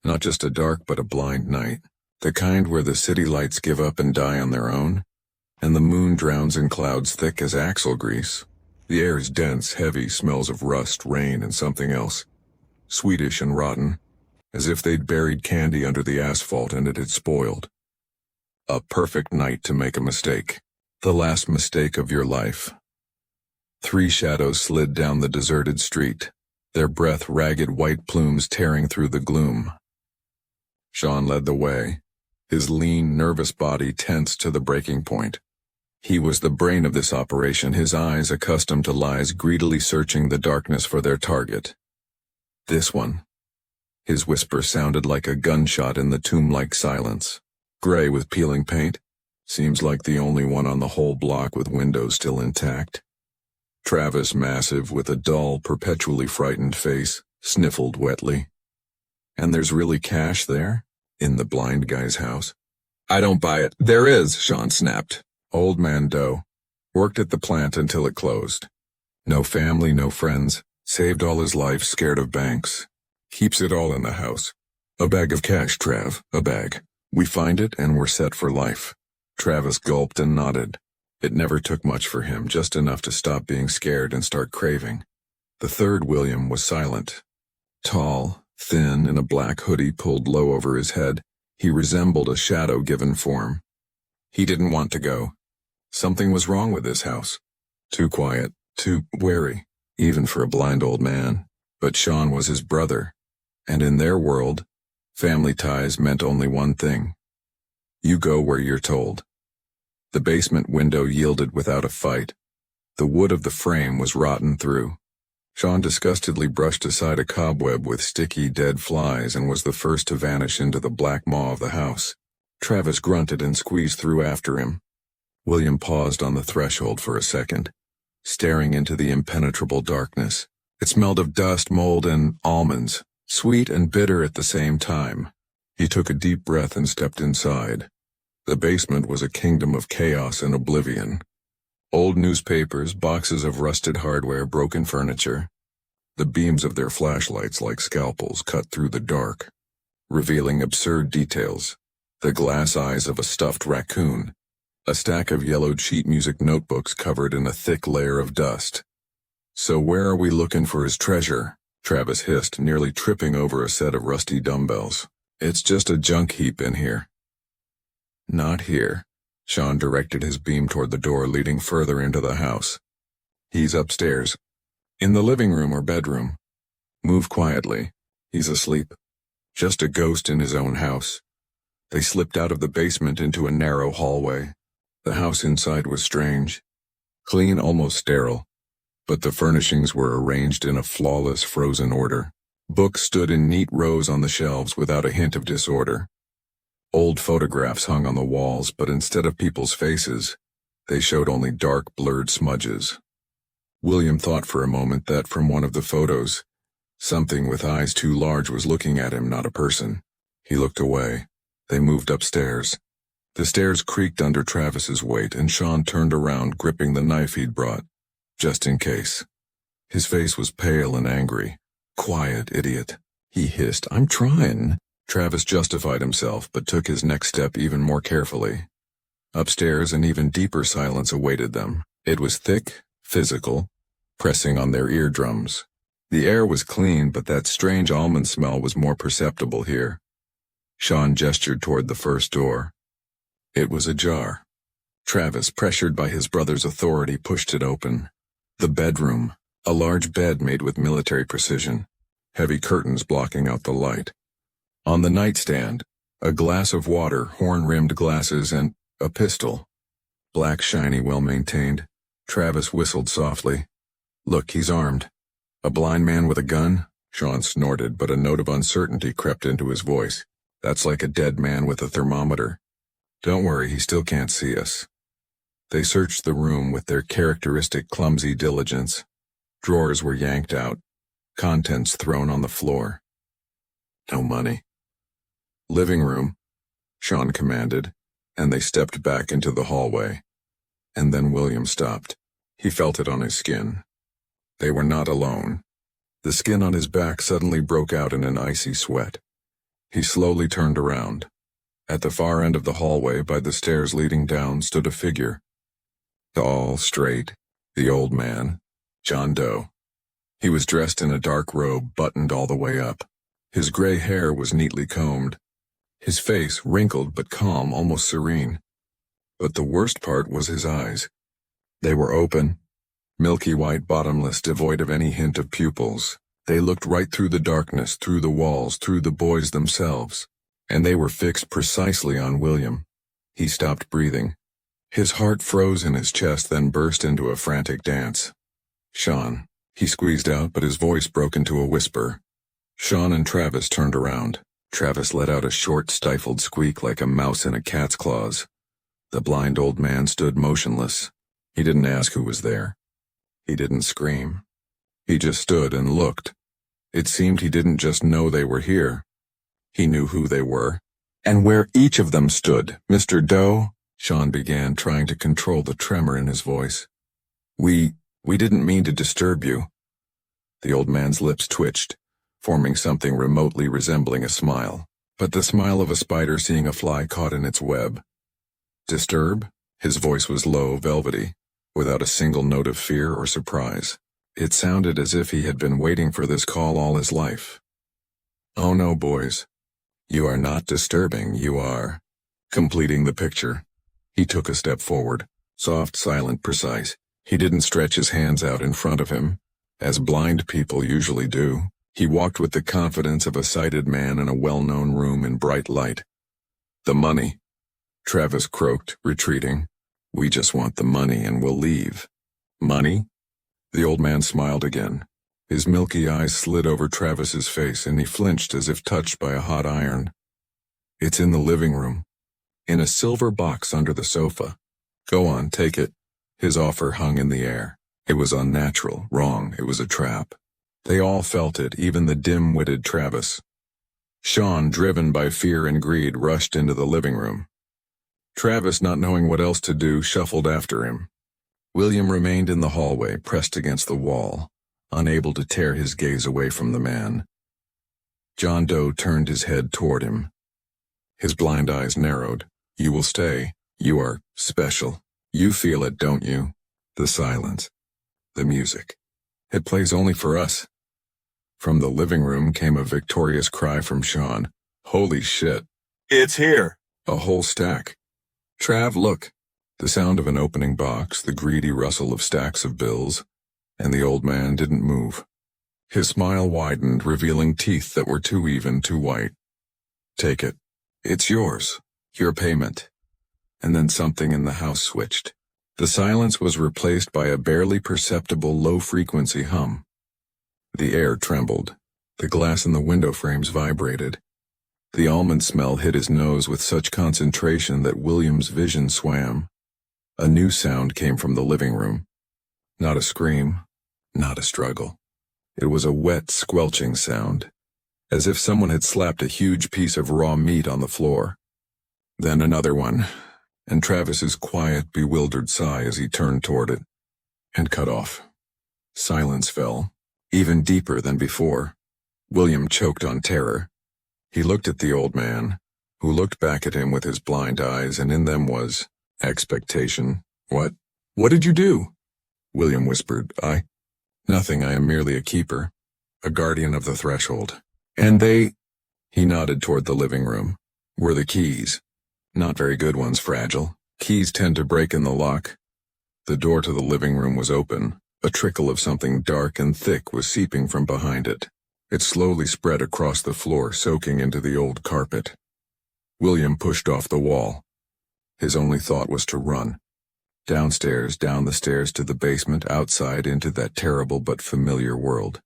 Not just a dark but a blind night. The kind where the city lights give up and die on their own, and the moon drowns in clouds thick as axle grease. The air is dense, heavy, smells of rust, rain, and something else. Sweetish and rotten, as if they'd buried candy under the asphalt and it had spoiled. A perfect night to make a mistake. The last mistake of your life. 3 shadows slid down the deserted street, their breath ragged white plumes tearing through the gloom. Sean led the way, his lean, nervous body tense to the breaking point. He was the brain of this operation, his eyes, accustomed to lies, greedily searching the darkness for their target. This one. His whisper sounded like a gunshot in the tomb-like silence. Gray with peeling paint. Seems like the only one on the whole block with windows still intact. Travis, massive, with a dull, perpetually frightened face, sniffled wetly. And there's really cash there? In the blind guy's house? I don't buy it. There is, Sean snapped. Old man Doe. Worked at the plant until it closed. No family, no friends. Saved all his life, scared of banks. Keeps it all in the house. A bag of cash, Trav, a bag. We find it and we're set for life. Travis gulped and nodded. It never took much for him, just enough to stop being scared and start craving. The third William was silent. Tall, thin, in a black hoodie pulled low over his head, he resembled a shadow given form. He didn't want to go. Something was wrong with this house. Too quiet, too wary, even for a blind old man. But Sean was his brother, and in their world, family ties meant only one thing. You go where you're told. The basement window yielded without a fight. The wood of the frame was rotten through. Sean disgustedly brushed aside a cobweb with sticky, dead flies and was the first to vanish into the black maw of the house. Travis grunted and squeezed through after him. William paused on the threshold for a second, staring into the impenetrable darkness. It smelled of dust, mold, and almonds, sweet and bitter at the same time. He took a deep breath and stepped inside. The basement was a kingdom of chaos and oblivion. Old newspapers, boxes of rusted hardware, broken furniture. The beams of their flashlights like scalpels cut through the dark, revealing absurd details. The glass eyes of a stuffed raccoon. A stack of yellowed sheet music notebooks covered in a thick layer of dust. So where are we looking for his treasure? Travis hissed, nearly tripping over a set of rusty dumbbells. It's just a junk heap in here. Not here. Sean directed his beam toward the door leading further into the house. He's upstairs. In the living room or bedroom. Move quietly. He's asleep. Just a ghost in his own house. They slipped out of the basement into a narrow hallway. The house inside was strange. Clean, almost sterile. But the furnishings were arranged in a flawless, frozen order. Books stood in neat rows on the shelves without a hint of disorder. Old photographs hung on the walls, but instead of people's faces, they showed only dark, blurred smudges. William thought for a moment that from one of the photos, something with eyes too large was looking at him, not a person. He looked away. They moved upstairs. The stairs creaked under Travis's weight, and Sean turned around, gripping the knife he'd brought, just in case. His face was pale and angry. Quiet, idiot, he hissed. I'm trying. Travis justified himself, but took his next step even more carefully. Upstairs, an even deeper silence awaited them. It was thick, physical, pressing on their eardrums. The air was clean, but that strange almond smell was more perceptible here. Sean gestured toward the first door. It was ajar. Travis, pressured by his brother's authority, pushed it open. The bedroom, a large bed made with military precision, heavy curtains blocking out the light. On the nightstand, a glass of water, horn-rimmed glasses, and a pistol. Black, shiny, well-maintained. Travis whistled softly. Look, he's armed. A blind man with a gun? Sean snorted, but a note of uncertainty crept into his voice. That's like a dead man with a thermometer. Don't worry, he still can't see us. They searched the room with their characteristic clumsy diligence. Drawers were yanked out, contents thrown on the floor. No money. Living room, Sean commanded, and they stepped back into the hallway. And then William stopped. He felt it on his skin. They were not alone. The skin on his back suddenly broke out in an icy sweat. He slowly turned around. At the far end of the hallway by the stairs leading down stood a figure. Tall, straight, the old man, John Doe. He was dressed in a dark robe buttoned all the way up. His gray hair was neatly combed. His face wrinkled but calm, almost serene. But the worst part was his eyes. They were open, milky white, bottomless, devoid of any hint of pupils. They looked right through the darkness, through the walls, through the boys themselves. And they were fixed precisely on William. He stopped breathing. His heart froze in his chest, then burst into a frantic dance. "Sean," he squeezed out, but his voice broke into a whisper. Sean and Travis turned around. Travis let out a short, stifled squeak like a mouse in a cat's claws. The blind old man stood motionless. He didn't ask who was there. He didn't scream. He just stood and looked. It seemed he didn't just know they were here. He knew who they were, and where each of them stood. "Mr. Doe," Sean began, trying to control the tremor in his voice. We didn't mean to disturb you." The old man's lips twitched, forming something remotely resembling a smile, but the smile of a spider seeing a fly caught in its web. "Disturb?" His voice was low, velvety, without a single note of fear or surprise. It sounded as if he had been waiting for this call all his life. "Oh no, boys. You are not disturbing, you are completing the picture." He took a step forward, soft, silent, precise. He didn't stretch his hands out in front of him, as blind people usually do. He walked with the confidence of a sighted man in a well-known room in bright light. "The money," Travis croaked, retreating. "We just want the money and we'll leave." "Money?" The old man smiled again. His milky eyes slid over Travis's face and he flinched as if touched by a hot iron. "It's in the living room, in a silver box under the sofa. Go on, take it." His offer hung in the air. It was unnatural, wrong, it was a trap. They all felt it, even the dim-witted Travis. Sean, driven by fear and greed, rushed into the living room. Travis, not knowing what else to do, shuffled after him. William remained in the hallway, pressed against the wall, unable to tear his gaze away from the man. John Doe turned his head toward him. His blind eyes narrowed. "You will stay. You are special. You feel it, don't you? The silence. The music. It plays only for us." From the living room came a victorious cry from Sean. "Holy shit. It's here. A whole stack. Trav, look." The sound of an opening box, the greedy rustle of stacks of bills, and the old man didn't move. His smile widened, revealing teeth that were too even, too white. "Take it. It's yours. Your payment." And then something in the house switched. The silence was replaced by a barely perceptible low-frequency hum. The air trembled. The glass in the window frames vibrated. The almond smell hit his nose with such concentration that William's vision swam. A new sound came from the living room. Not a scream, not a struggle. It was a wet, squelching sound, as if someone had slapped a huge piece of raw meat on the floor. Then another one, and Travis's quiet, bewildered sigh as he turned toward it, and cut off. Silence fell, even deeper than before. William choked on terror. He looked at the old man, who looked back at him with his blind eyes, and in them was expectation. What did you do?" William whispered. Nothing, I am merely a keeper, a guardian of the threshold." "And they—" He nodded toward the living room. "Were the keys. Not very good ones, fragile. Keys tend to break in the lock." The door to the living room was open. A trickle of something dark and thick was seeping from behind it. It slowly spread across the floor, soaking into the old carpet. William pushed off the wall. His only thought was to run. Downstairs, down the stairs to the basement, outside into that terrible but familiar world.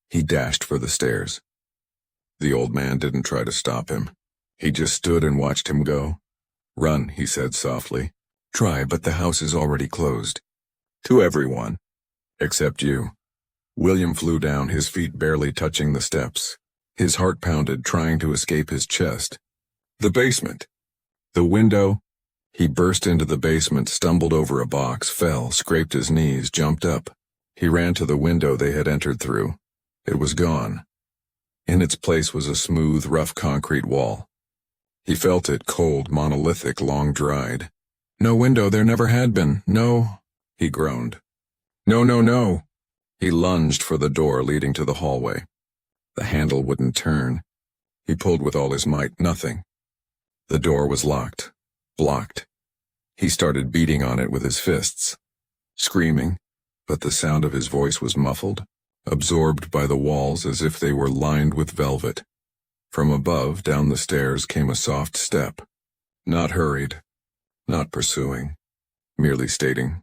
He dashed for the stairs. The old man didn't try to stop him. He just stood and watched him go. "Run," he said softly. "Try, but the house is already closed. To everyone. Except you." William flew down, his feet barely touching the steps. His heart pounded, trying to escape his chest. The basement. The window. He burst into the basement, stumbled over a box, fell, scraped his knees, jumped up. He ran to the window they had entered through. It was gone. In its place was a smooth, rough concrete wall. He felt it cold, monolithic, long-dried. No window, there never had been. No, he groaned. No, no, no. He lunged for the door leading to the hallway. The handle wouldn't turn. He pulled with all his might, nothing. The door was locked, blocked. He started beating on it with his fists, screaming, but the sound of his voice was muffled, absorbed by the walls as if they were lined with velvet. From above, down the stairs, came a soft step. Not hurried, not pursuing, merely stating,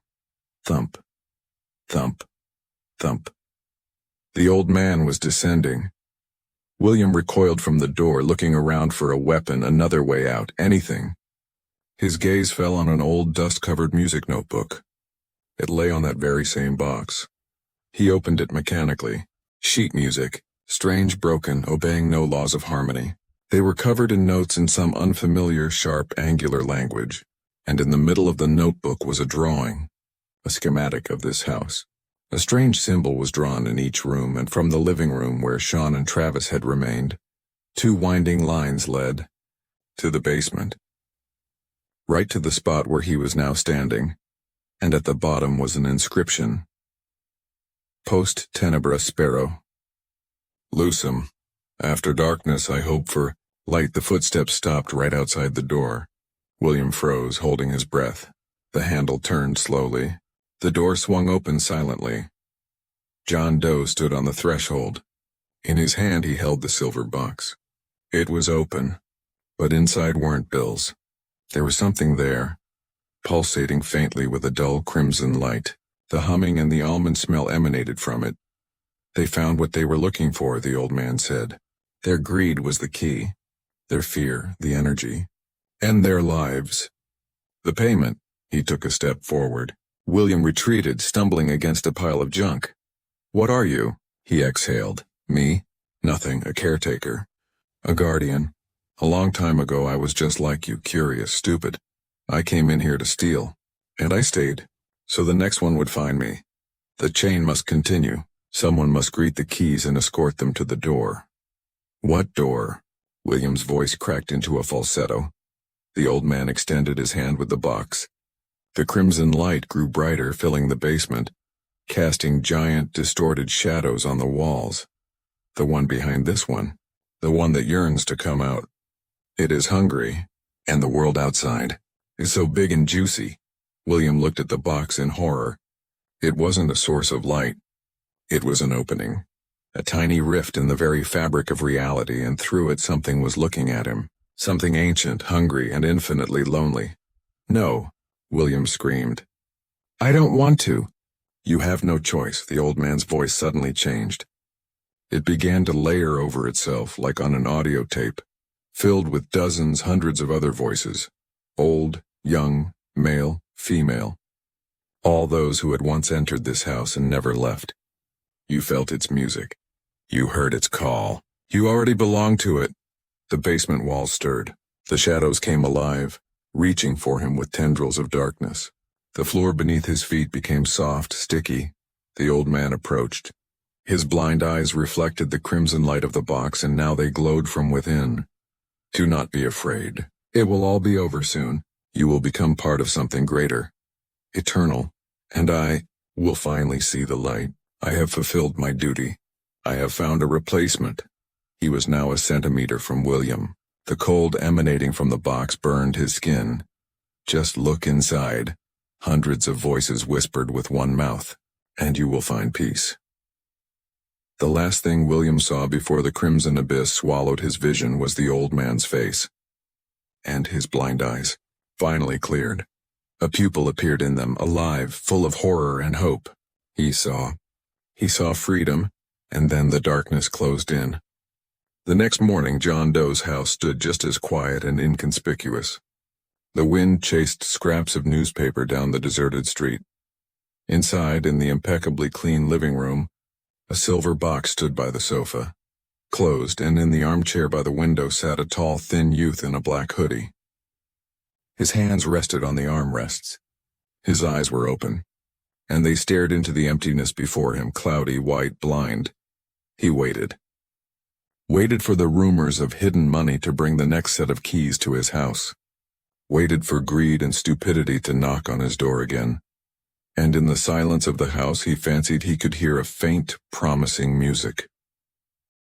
thump, thump, thump. The old man was descending. William recoiled from the door, looking around for a weapon, another way out, anything. His gaze fell on an old dust-covered music notebook. It lay on that very same box. He opened it mechanically. Sheet music, strange, broken, obeying no laws of harmony. They were covered in notes in some unfamiliar, sharp, angular language, and in the middle of the notebook was a drawing, a schematic of this house. A strange symbol was drawn in each room, and from the living room where Sean and Travis had remained, 2 winding lines led to the basement, right to the spot where he was now standing, and at the bottom was an inscription. Post tenebra spero. Lucem. After darkness I hope for light. The footsteps stopped right outside the door. William froze, holding his breath. The handle turned slowly. The door swung open silently. John Doe stood on the threshold. In his hand he held the silver box. It was open, but inside weren't bills. There was something there, pulsating faintly with a dull crimson light. The humming and the almond smell emanated from it. They found what they were looking for, the old man said. Their greed was the key, their fear, the energy, and their lives. The payment. He took a step forward. William retreated, stumbling against a pile of junk. What are you? He exhaled. Me? Nothing, a caretaker. A guardian. A long time ago I was just like you, curious, stupid. I came in here to steal. And I stayed. So the next one would find me. The chain must continue. Someone must greet the keys and escort them to the door. What door? William's voice cracked into a falsetto. The old man extended his hand with the box. The crimson light grew brighter, filling the basement, casting giant, distorted shadows on the walls. The one behind this one, the one that yearns to come out. It is hungry, and the world outside is so big and juicy. William looked at the box in horror. It wasn't a source of light. It was an opening, a tiny rift in the very fabric of reality, and through it something was looking at him, something ancient, hungry, and infinitely lonely. No. William screamed. I don't want to. You have no choice. The old man's voice suddenly changed. It began to layer over itself like on an audio tape, filled with dozens, hundreds of other voices. Old, young, male, female. All those who had once entered this house and never left. You felt its music. You heard its call. You already belonged to it. The basement walls stirred. The shadows came alive, reaching for him with tendrils of darkness. The floor beneath his feet became soft, sticky. The old man approached. His blind eyes reflected the crimson light of the box, and now they glowed from within. Do not be afraid. It will all be over soon. You will become part of something greater, eternal, and I will finally see the light. I have fulfilled my duty. I have found a replacement. He was now a centimeter from William. The cold emanating from the box burned his skin. Just look inside. Hundreds of voices whispered with one mouth, and you will find peace. The last thing William saw before the crimson abyss swallowed his vision was the old man's face. And his blind eyes, finally cleared. A pupil appeared in them, alive, full of horror and hope. He saw freedom, and then the darkness closed in. The next morning, John Doe's house stood just as quiet and inconspicuous. The wind chased scraps of newspaper down the deserted street. Inside, in the impeccably clean living room, a silver box stood by the sofa, closed, and in the armchair by the window sat a tall, thin youth in a black hoodie. His hands rested on the armrests. His eyes were open, and they stared into the emptiness before him, cloudy, white, blind. He waited. waited for the rumors of hidden money to bring the next set of keys to his house, waited for greed and stupidity to knock on his door again. And in the silence of the house he fancied he could hear a faint, promising music.